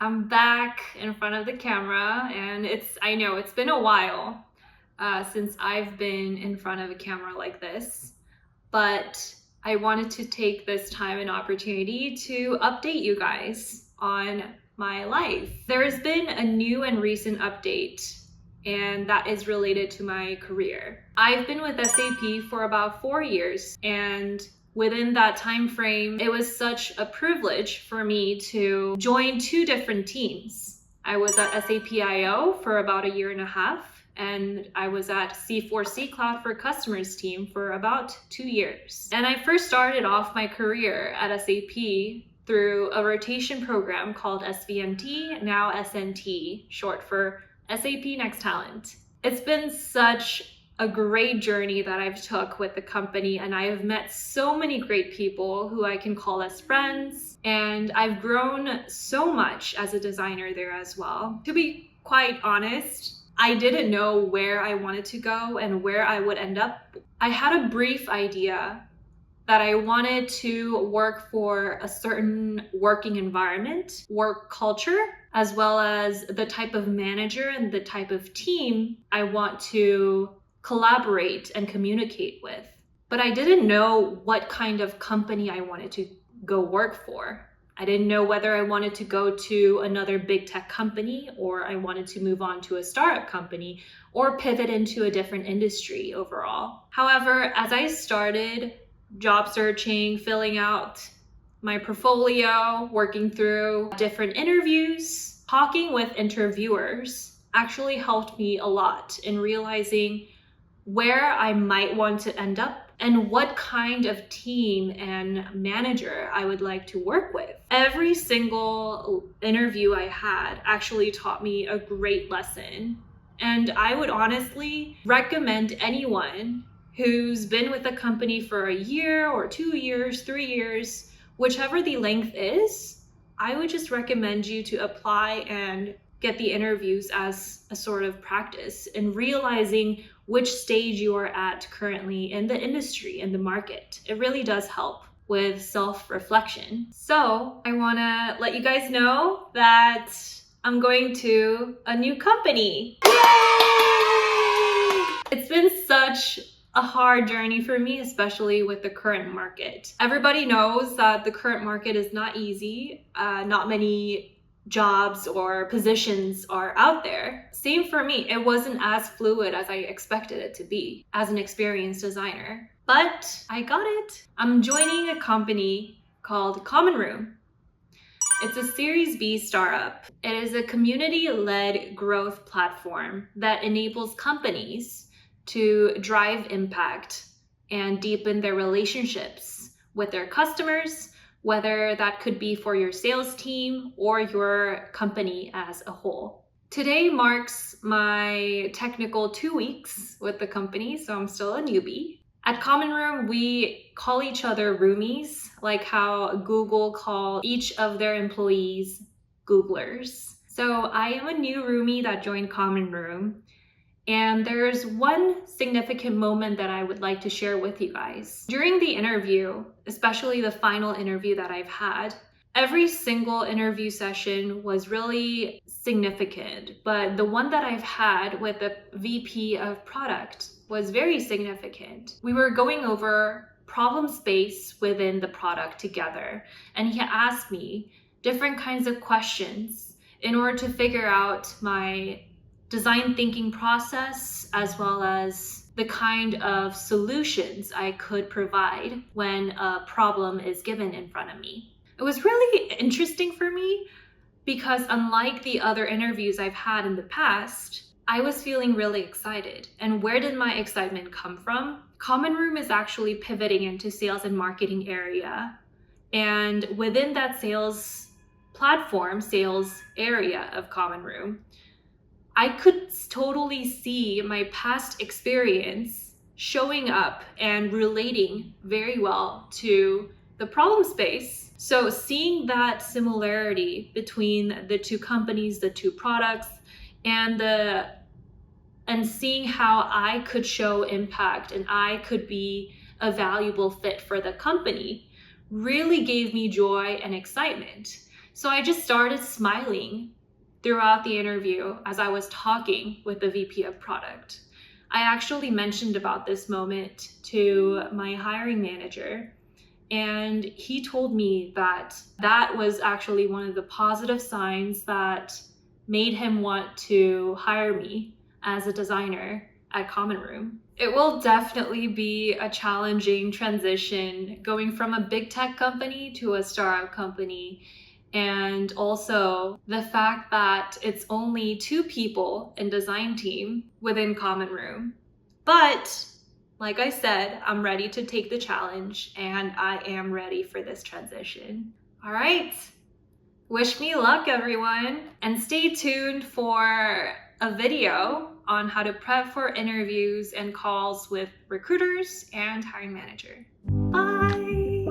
I'm back in front of the camera, and I know it's been a while since I've been in front of a camera like this, but I wanted to take this time and opportunity to update you guys on my life. There has been a new and recent update, and that is related to my career. I've been with SAP for about 4 years, and within that time frame, it was such a privilege for me to join 2 different teams. I was at SAP IO for about 1.5 years, and I was at C4C Cloud for Customers team for about 2 years. And I first started off my career at SAP through a rotation program called SVMT, now SNT, short for SAP Next Talent. It's been such a great journey that I've took with the company, and I have met so many great people who I can call as friends, and I've grown so much as a designer there as well. To be quite honest, I didn't know where I wanted to go and where I would end up. I had a brief idea that I wanted to work for a certain working environment, work culture, as well as the type of manager and the type of team I want to collaborate and communicate with. But I didn't know what kind of company I wanted to go work for. I didn't know whether I wanted to go to another big tech company, or I wanted to move on to a startup company, or pivot into a different industry overall. However, as I started job searching, filling out my portfolio, working through different interviews, talking with interviewers actually helped me a lot in realizing where I might want to end up and what kind of team and manager I would like to work with. Every single interview I had actually taught me a great lesson. And I would honestly recommend anyone who's been with a company for 1 year or 2 years, 3 years, whichever the length is, I would just recommend you to apply and get the interviews as a sort of practice in realizing which stage you are at currently in the industry, in the market. It really does help with self-reflection. So I wanna let you guys know that I'm going to a new company. Yay! It's been such a hard journey for me, especially with the current market. Everybody knows that the current market is not easy. Not many jobs or positions are out there. Same for me. It wasn't as fluid as I expected it to be as an experienced designer, but I got it. I'm joining a company called Common Room. It's a Series B startup. It is a community-led growth platform that enables companies to drive impact and deepen their relationships with their customers, whether that could be for your sales team or your company as a whole. Today marks my technical 2 weeks with the company, so I'm still a newbie. At Common Room, we call each other roomies, like how Google call each of their employees Googlers. So I am a new roomie that joined Common Room. And there's one significant moment that I would like to share with you guys. During the interview, especially the final interview that I've had, every single interview session was really significant, but the one that I've had with the VP of product was very significant. We were going over problem space within the product together, and he asked me different kinds of questions in order to figure out my design thinking process, as well as the kind of solutions I could provide when a problem is given in front of me. It was really interesting for me because unlike the other interviews I've had in the past, I was feeling really excited. And where did my excitement come from? Common Room is actually pivoting into sales and marketing area. And within that sales platform, sales area of Common Room, I could totally see my past experience showing up and relating very well to the problem space. So seeing that similarity between the 2 companies, the 2 products, and seeing how I could show impact and I could be a valuable fit for the company really gave me joy and excitement. So I just started smiling throughout the interview as I was talking with the VP of product. I actually mentioned about this moment to my hiring manager, and he told me that that was actually one of the positive signs that made him want to hire me as a designer at Common Room. It will definitely be a challenging transition going from a big tech company to a startup company. And also the fact that it's only 2 people in design team within Common Room. But like I said, I'm ready to take the challenge and I am ready for this transition. All right. Wish me luck, everyone, and stay tuned for a video on how to prep for interviews and calls with recruiters and hiring manager. Bye!